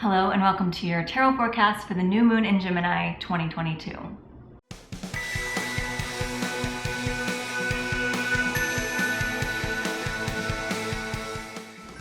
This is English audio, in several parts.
Hello and welcome to your tarot forecast for the new moon in Gemini 2022.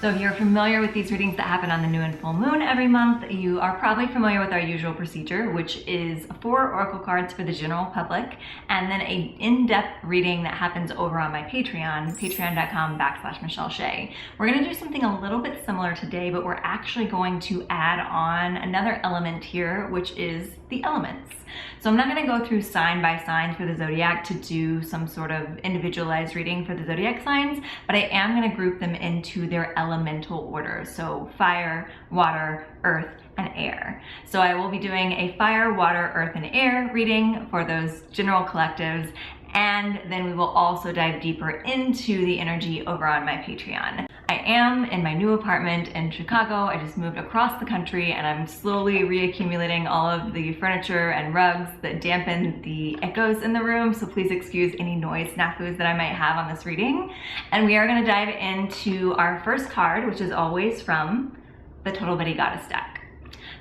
So if you're familiar with these readings that happen on the new and full moon every month, you are probably familiar with our usual procedure, which is 4 oracle cards for the general public, and then an in-depth reading that happens over on my Patreon, patreon.com/MichelleShea. We're gonna do something a little bit similar today, but we're actually going to add on another element here, which is the elements. So I'm not gonna go through sign by sign for the zodiac to do some sort of individualized reading for the zodiac signs, but I am gonna group them into their elemental order. So fire, water, earth, and air. So I will be doing a fire, water, earth, and air reading for those general collectives, and then we will also dive deeper into the energy over on my Patreon. I am in my new apartment in Chicago. I just moved across the country and I'm slowly reaccumulating all of the furniture and rugs that dampen the echoes in the room, so please excuse any noise snafus that I might have on this reading. And we are going to dive into our first card, which is always from the Total Bitty Goddess deck.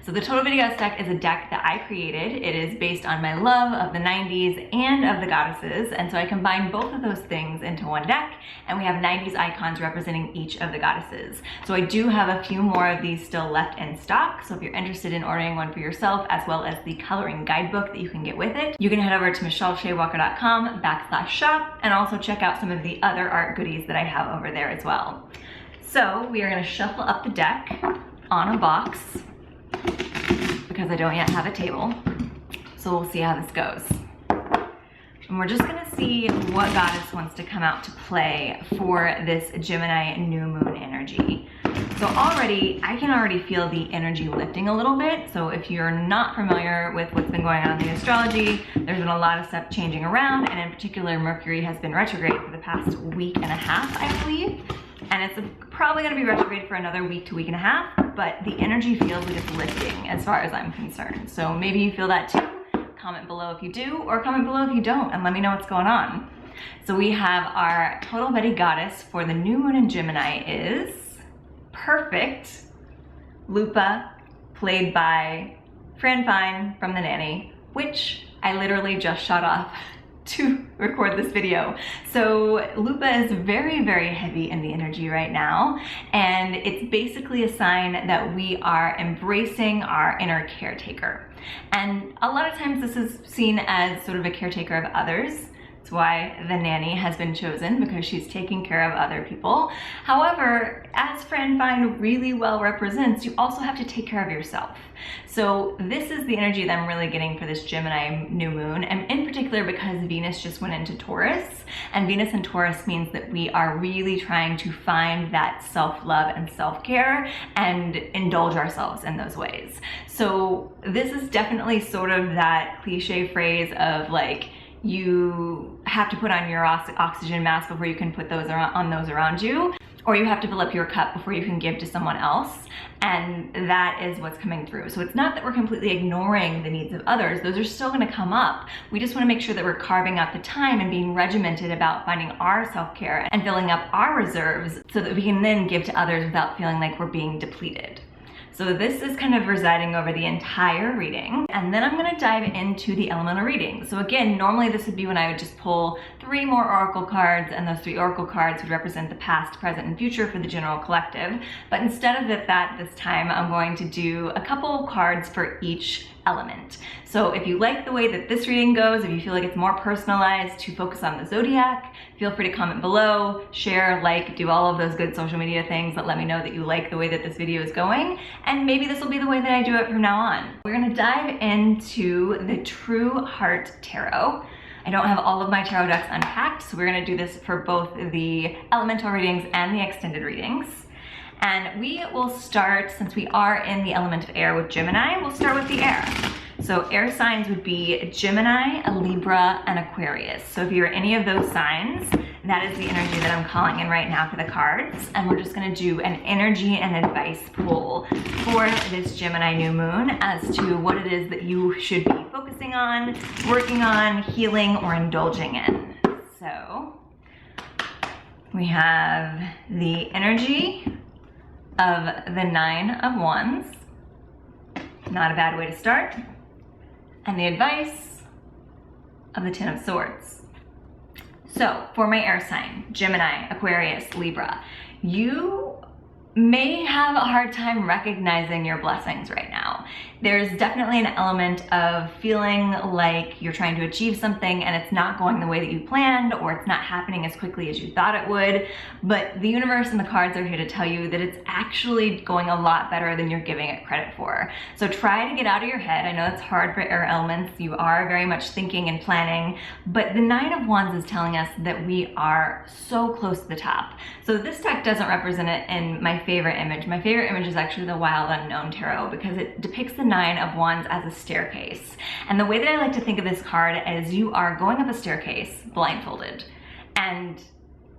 So the Total Bitty Goddess deck is a deck that I created. It is based on my love of the 90s and of the goddesses, and so I combined both of those things into one deck, and we have 90s icons representing each of the goddesses. So I do have a few more of these still left in stock, so if you're interested in ordering one for yourself, as well as the coloring guidebook that you can get with it, you can head over to michellesheawalker.com/shop and also check out some of the other art goodies that I have over there as well. So we are going to shuffle up the deck on a box, because I don't yet have a table. So we'll see how this goes. And we're just gonna see what goddess wants to come out to play for this Gemini new moon energy. So I can already feel the energy lifting a little bit. So if you're not familiar with what's been going on in the astrology, there's been a lot of stuff changing around, and in particular, Mercury has been retrograde for the past week and a half, I believe. And it's probably gonna be retrograde for another week to week and a half, but the energy feels like it's lifting as far as I'm concerned. So maybe you feel that too. Comment below if you do, or comment below if you don't, and let me know what's going on. So we have our Total Bitty Goddess for the new moon in Gemini is Perfect Lupa, played by Fran from The Nanny, which I literally just shot off to record this video. So Lupa is very, very heavy in the energy right now, and it's basically a sign that we are embracing our inner caretaker. And a lot of times this is seen as sort of a caretaker of others. That's why The Nanny has been chosen, because she's taking care of other people. However, as Fran really well represents, you also have to take care of yourself. So this is the energy that I'm really getting for this Gemini new moon, and in particular because Venus just went into Taurus, and Venus in Taurus means that we are really trying to find that self-love and self-care and indulge ourselves in those ways. So this is definitely sort of that cliche phrase of like, you have to put on your oxygen mask before you can put those on those around you, or you have to fill up your cup before you can give to someone else, and that is what's coming through. So it's not that we're completely ignoring the needs of others. Those are still going to come up. We just want to make sure that we're carving out the time and being regimented about finding our self-care and filling up our reserves so that we can then give to others without feeling like we're being depleted. So this is kind of residing over the entire reading. And then I'm gonna dive into the elemental reading. So again, normally this would be when I would just pull 3 more oracle cards, and those 3 oracle cards would represent the past, present, and future for the general collective. But instead of that this time, I'm going to do a couple cards for each element. So if you like the way that this reading goes, if you feel like it's more personalized to focus on the zodiac, feel free to comment below, share, like, do all of those good social media things that let me know that you like the way that this video is going, and maybe this will be the way that I do it from now on. We're gonna dive into the True Heart Tarot. I don't have all of my tarot decks unpacked, so we're gonna do this for both the elemental readings and the extended readings. And we will start, since we are in the element of air with Gemini, we'll start with the air. So air signs would be Gemini, Libra, and Aquarius. So if you're any of those signs, that is the energy that I'm calling in right now for the cards. And we're just gonna do an energy and advice pull for this Gemini new moon as to what it is that you should be focusing on, working on, healing, or indulging in. So we have the energy of the 9 of Wands, not a bad way to start. And the advice of the Ten of Swords. So for my air sign, Gemini, Aquarius, Libra, you may have a hard time recognizing your blessings right now. There's definitely an element of feeling like you're trying to achieve something and it's not going the way that you planned, or it's not happening as quickly as you thought it would. But the universe and the cards are here to tell you that it's actually going a lot better than you're giving it credit for. So try to get out of your head. I know it's hard for air elements. You are very much thinking and planning, but the Nine of Wands is telling us that we are so close to the top. So this deck doesn't represent it in my favorite image. My favorite image is actually the Wild Unknown Tarot, because it depicts the Nine of Wands as a staircase. And the way that I like to think of this card is you are going up a staircase blindfolded, and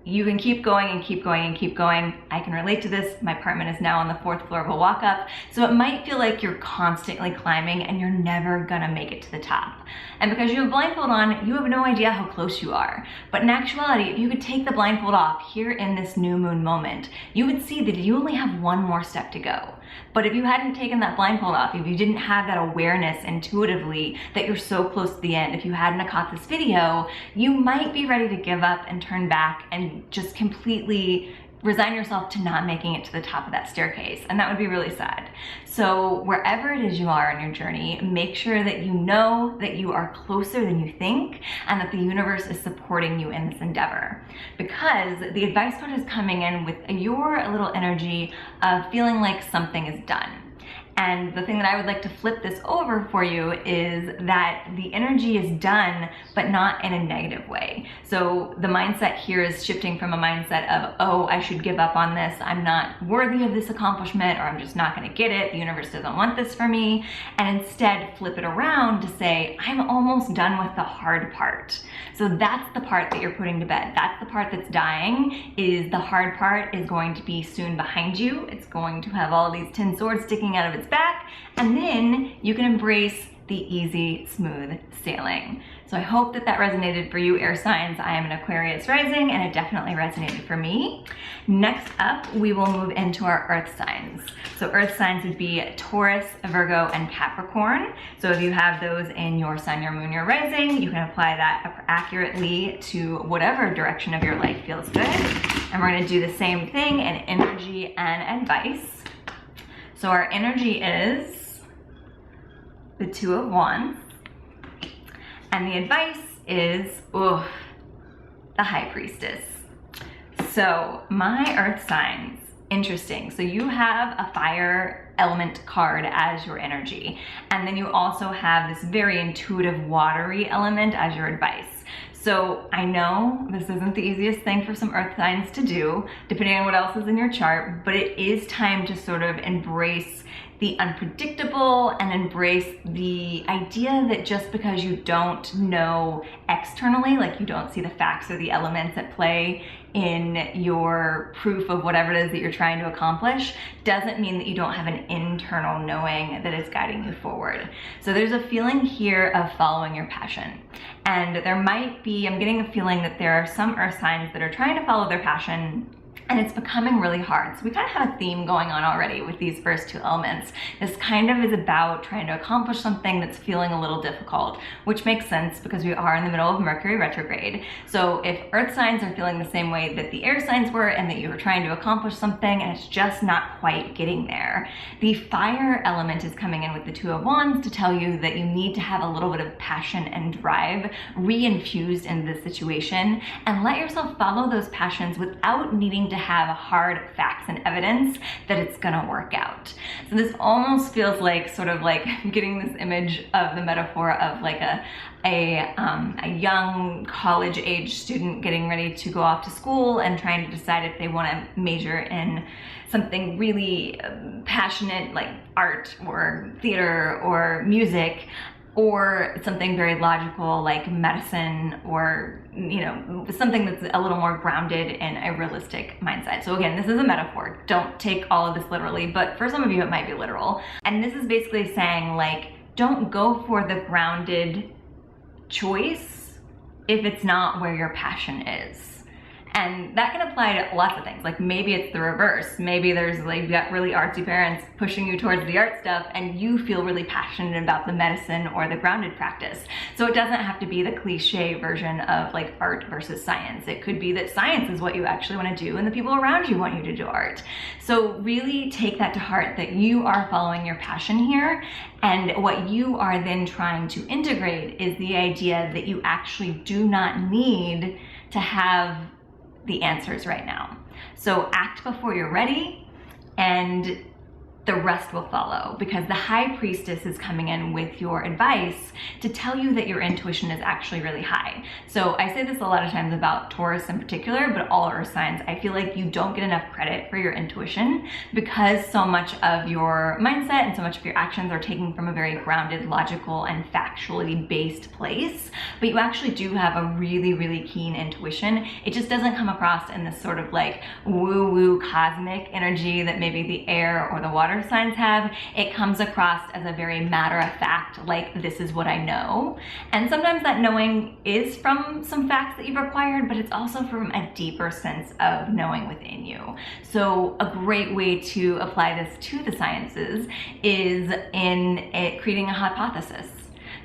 you can keep going and keep going and keep going. I can relate to this. My apartment is now on the 4th floor of a walk-up, so it might feel like you're constantly climbing and you're never gonna make it to the top. And because you have blindfold on, you have no idea how close you are. But in actuality, if you could take the blindfold off here in this new moon moment, you would see that you only have one more step to go. But if you hadn't taken that blindfold off, if you didn't have that awareness intuitively that you're so close to the end, if you hadn't have caught this video, you might be ready to give up and turn back and just completely resign yourself to not making it to the top of that staircase. And that would be really sad. So wherever it is you are in your journey, make sure that you know that you are closer than you think and that the universe is supporting you in this endeavor. Because the advice card is coming in with your little energy of feeling like something is done. And the thing that I would like to flip this over for you is that the energy is done, but not in a negative way. So the mindset here is shifting from a mindset of, oh, I should give up on this, I'm not worthy of this accomplishment, or I'm just not gonna get it, the universe doesn't want this for me. And instead flip it around to say, I'm almost done with the hard part. So that's the part that you're putting to bed. That's the part that's dying, is the hard part is going to be soon behind you. It's going to have all these 10 swords sticking out of its back, and then you can embrace the easy, smooth sailing. So I hope that that resonated for you, air signs. I am an Aquarius rising, and it definitely resonated for me. Next up, we will move into our earth signs. So earth signs would be Taurus, Virgo, and Capricorn. So if you have those in your sun, your moon, your rising, you can apply that accurately to whatever direction of your life feels good. And we're gonna do the same thing in energy and advice. So our energy is the Two of Wands, and the advice is, the High Priestess. So my earth signs, interesting. So you have a fire element card as your energy, and then you also have this very intuitive watery element as your advice. So I know this isn't the easiest thing for some earth signs to do, depending on what else is in your chart, but it is time to sort of embrace the unpredictable and embrace the idea that just because you don't know externally, like you don't see the facts or the elements at play in your proof of whatever it is that you're trying to accomplish, doesn't mean that you don't have an internal knowing that is guiding you forward. So there's a feeling here of following your passion. And there might be, I'm getting a feeling that there are some earth signs that are trying to follow their passion, and it's becoming really hard. So we kind of have a theme going on already with these first two elements. This kind of is about trying to accomplish something that's feeling a little difficult, which makes sense because we are in the middle of Mercury retrograde. So if earth signs are feeling the same way that the air signs were, and that you were trying to accomplish something and it's just not quite getting there, the fire element is coming in with the Two of Wands to tell you that you need to have a little bit of passion and drive re-infused into the situation, and let yourself follow those passions without needing to have hard facts and evidence that it's gonna work out. So this almost feels like sort of like getting this image of the metaphor of like a young college age student getting ready to go off to school and trying to decide if they want to major in something really passionate like art or theater or music, or something very logical like medicine, or something that's a little more grounded in a realistic mindset. So again, this is a metaphor. Don't take all of this literally, but for some of you it might be literal. And this is basically saying, like, don't go for the grounded choice if it's not where your passion is. And that can apply to lots of things. Like maybe it's the reverse. Maybe there's like, you got really artsy parents pushing you towards the art stuff and you feel really passionate about the medicine or the grounded practice. So it doesn't have to be the cliche version of like art versus science. It could be that science is what you actually want to do and the people around you want you to do art. So really take that to heart, that you are following your passion here, and what you are then trying to integrate is the idea that you actually do not need to have the answers right now. So act before you're ready, and the rest will follow, because the high priestess is coming in with your advice to tell you that your intuition is actually really high. So I say this a lot of times about Taurus in particular, but all earth signs. I feel like you don't get enough credit for your intuition because so much of your mindset and so much of your actions are taken from a very grounded, logical, and factually based place. But you actually do have a really, really keen intuition. It just doesn't come across in this sort of like woo-woo cosmic energy that maybe the air or the water signs have. It comes across as a very matter-of-fact, like, this is what I know. And sometimes that knowing is from some facts that you've acquired, but it's also from a deeper sense of knowing within you. So a great way to apply this to the sciences is in creating a hypothesis.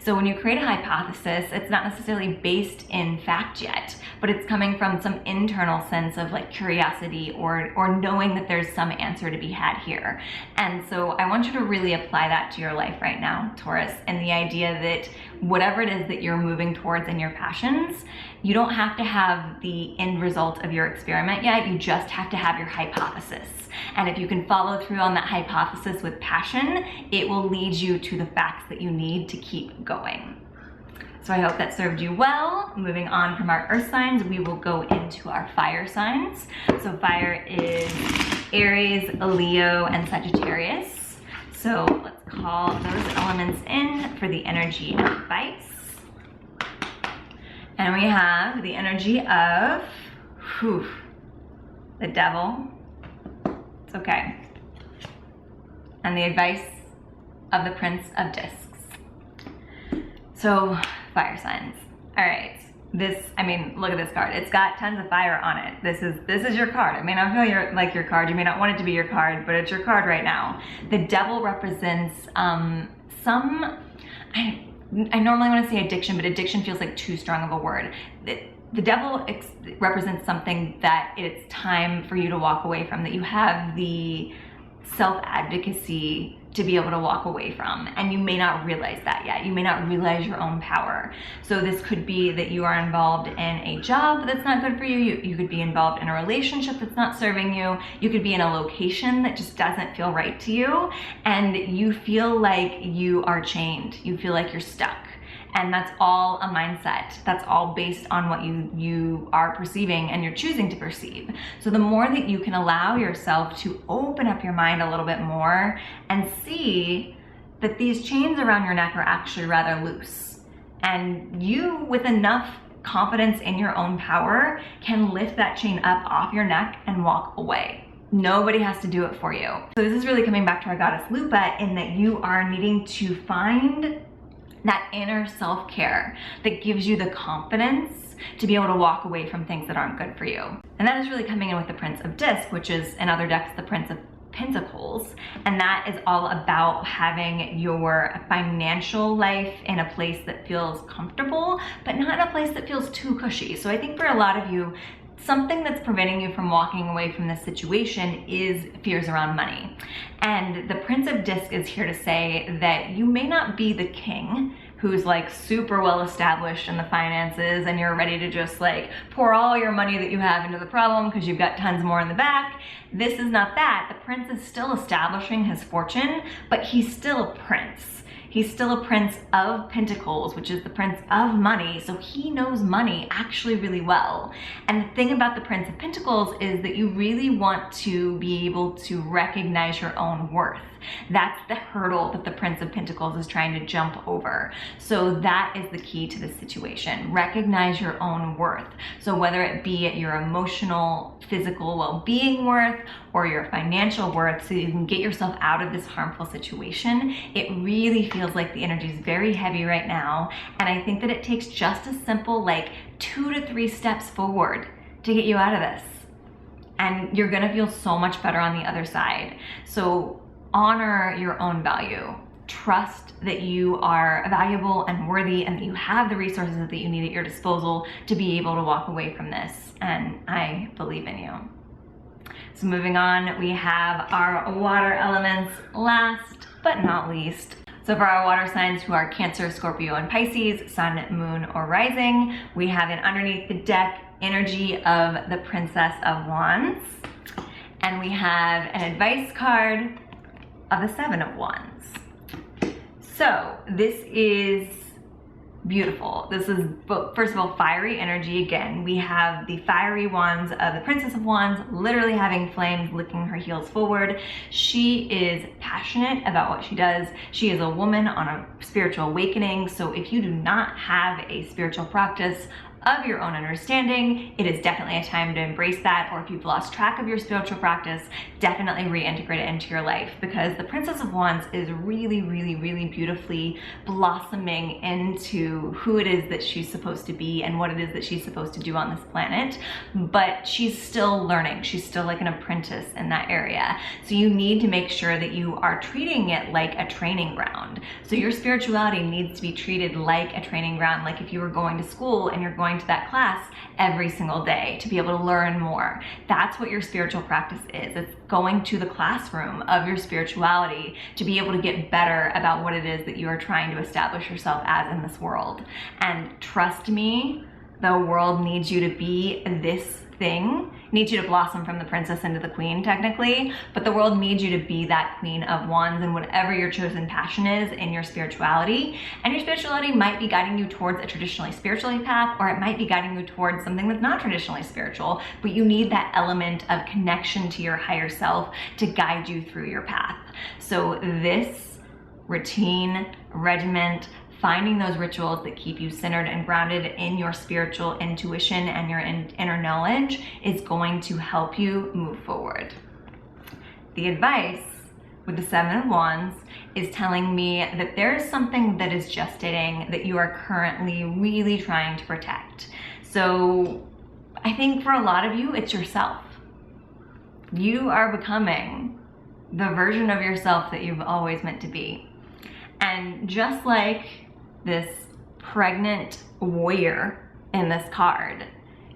So when you create a hypothesis, it's not necessarily based in fact yet, but it's coming from some internal sense of like curiosity or knowing that there's some answer to be had here. And so I want you to really apply that to your life right now, Taurus, and the idea that whatever it is that you're moving towards in your passions, you don't have to have the end result of your experiment yet, you just have to have your hypothesis. And if you can follow through on that hypothesis with passion, it will lead you to the facts that you need to keep going. So I hope that served you well. Moving on from our earth signs, we will go into our fire signs. So fire is Aries, Leo, and Sagittarius. So let's call those elements in for the energy and advice. And we have the energy of the devil. It's okay. And the advice of the Prince of Discs. So, fire signs. All right. This, I mean, look at this card. It's got tons of fire on it. This is your card. I mean, I feel like your card. You may not want it to be your card, but it's your card right now. The devil represents I normally want to say addiction, but addiction feels like too strong of a word. The devil represents something that it's time for you to walk away from, that you have the self-advocacy to be able to walk away from, and you may not realize that yet. You may not realize your own power. So this could be that you are involved in a job that's not good for you. You could be involved in a relationship that's not serving you. You could be in a location that just doesn't feel right to you, and you feel like you are chained. You feel like you're stuck. And that's all a mindset. That's all based on what you are perceiving and you're choosing to perceive. So the more that you can allow yourself to open up your mind a little bit more and see that these chains around your neck are actually rather loose. And you, with enough confidence in your own power, can lift that chain up off your neck and walk away. Nobody has to do it for you. So this is really coming back to our goddess Lupa, in that you are needing to find that inner self-care that gives you the confidence to be able to walk away from things that aren't good for you. And that is really coming in with the Prince of Disc, which is in other decks the Prince of Pentacles, and that is all about having your financial life in a place that feels comfortable, but not in a place that feels too cushy. So I think for a lot of you, something that's preventing you from walking away from this situation is fears around money. And the Prince of Disc is here to say that you may not be the king who's like super well established in the finances and you're ready to just like pour all your money that you have into the problem because you've got tons more in the back. This is not that. The prince is still establishing his fortune, but he's still a prince. He's still a Prince of Pentacles, which is the Prince of Money, so he knows money actually really well. And the thing about the Prince of Pentacles is that you really want to be able to recognize your own worth. That's the hurdle that the Prince of Pentacles is trying to jump over. So that is the key to this situation. Recognize your own worth. So whether it be your emotional, physical well-being worth or your financial worth, so you can get yourself out of this harmful situation, it really feels like the energy is very heavy right now. And I think that it takes just a simple like 2 to 3 steps forward to get you out of this. And you're gonna feel so much better on the other side. So honor your own value. Trust that you are valuable and worthy and that you have the resources that you need at your disposal to be able to walk away from this. And I believe in you. So moving on, we have our water elements, last but not least. So for our water signs who are Cancer, Scorpio, and Pisces, Sun, Moon, or Rising, we have an underneath the deck energy of the Princess of Wands. And we have an advice card of the Seven of Wands. So this is beautiful. This is, first of all, fiery energy. Again, we have the fiery wands of the Princess of Wands, literally having flames licking her heels forward. She is passionate about what she does. She is a woman on a spiritual awakening. So if you do not have a spiritual practice of your own understanding, it is definitely a time to embrace that. Or if you've lost track of your spiritual practice, definitely reintegrate it into your life, because the Princess of Wands is really, really, really beautifully blossoming into who it is that she's supposed to be and what it is that she's supposed to do on this planet. But she's still learning. She's still like an apprentice in that area. So you need to make sure that you are treating it like a training ground. So your spirituality needs to be treated like a training ground, like if you were going to school and you're going to that class every single day to be able to learn more. That's what your spiritual practice is. It's going to the classroom of your spirituality to be able to get better about what it is that you are trying to establish yourself as in this world. And trust me, the world needs you to be this thing, needs you to blossom from the princess into the queen technically, but the world needs you to be that queen of wands and whatever your chosen passion is in your spirituality. And your spirituality might be guiding you towards a traditionally spiritual path, or it might be guiding you towards something that's not traditionally spiritual, but you need that element of connection to your higher self to guide you through your path. So this routine, regiment, finding those rituals that keep you centered and grounded in your spiritual intuition and your inner knowledge is going to help you move forward. The advice with the Seven of Wands is telling me that there is something that is gestating that you are currently really trying to protect. So I think for a lot of you, it's yourself. You are becoming the version of yourself that you've always meant to be. And just like this pregnant warrior in this card,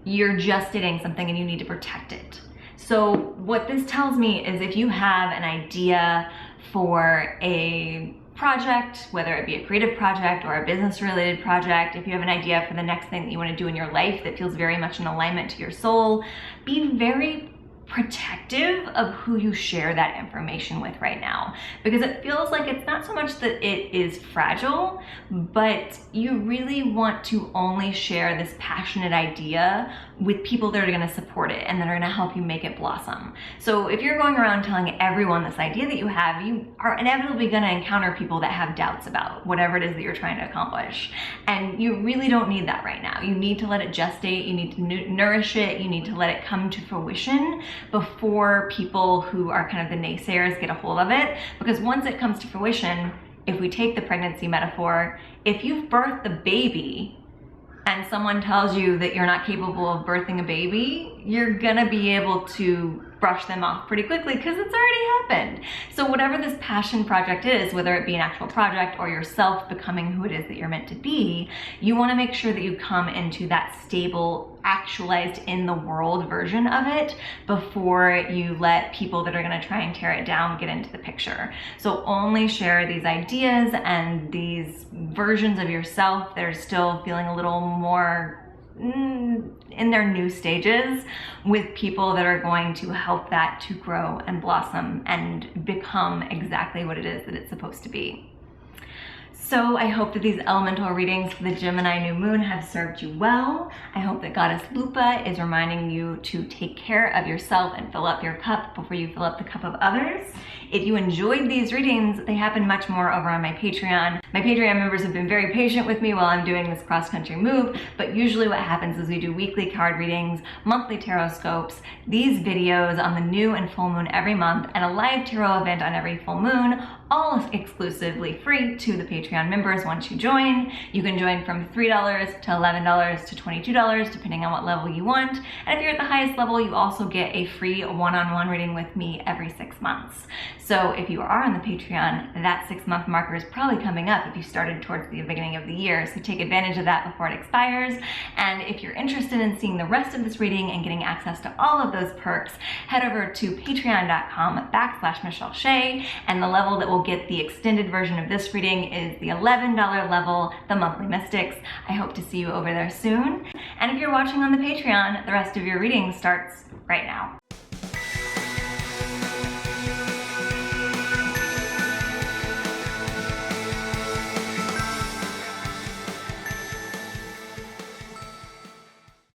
you're gestating something and you need to protect it. So what this tells me is if you have an idea for a project, whether it be a creative project or a business related project, if you have an idea for the next thing that you want to do in your life that feels very much in alignment to your soul, be very protective of who you share that information with right now, because it feels like it's not so much that it is fragile, but you really want to only share this passionate idea with people that are going to support it and that are going to help you make it blossom. So if you're going around telling everyone this idea that you have, you are inevitably going to encounter people that have doubts about whatever it is that you're trying to accomplish. And you really don't need that right now. You need to let it gestate, you need to nourish it, you need to let it come to fruition before people who are kind of the naysayers get a hold of it. Because once it comes to fruition, if we take the pregnancy metaphor, if you've birthed a baby and someone tells you that you're not capable of birthing a baby, you're gonna be able to brush them off pretty quickly because it's already happened. So whatever this passion project is, whether it be an actual project or yourself becoming who it is that you're meant to be, you wanna make sure that you come into that stable, actualized in the world version of it before you let people that are gonna try and tear it down get into the picture. So only share these ideas and these versions of yourself that are still feeling a little more in their new stages with people that are going to help that to grow and blossom and become exactly what it is that it's supposed to be. So I hope that these elemental readings for the Gemini New Moon have served you well. I hope that Goddess Lupa is reminding you to take care of yourself and fill up your cup before you fill up the cup of others. If you enjoyed these readings, they happen much more over on my Patreon. My Patreon members have been very patient with me while I'm doing this cross-country move, but usually what happens is we do weekly card readings, monthly tarot scopes, these videos on the new and full moon every month, and a live tarot event on every full moon, all exclusively free to the Patreon members once you join. You can join from $3 to $11 to $22, depending on what level you want. And if you're at the highest level, you also get a free one-on-one reading with me every 6 months. So if you are on the Patreon, that 6-month marker is probably coming up if you started towards the beginning of the year. So take advantage of that before it expires. And if you're interested in seeing the rest of this reading and getting access to all of those perks, head over to patreon.com/Michelle Shea, and the level that will get the extended version of this reading is the $11 level, the Monthly Mystics. I hope to see you over there soon. And if you're watching on the Patreon, the rest of your reading starts right now.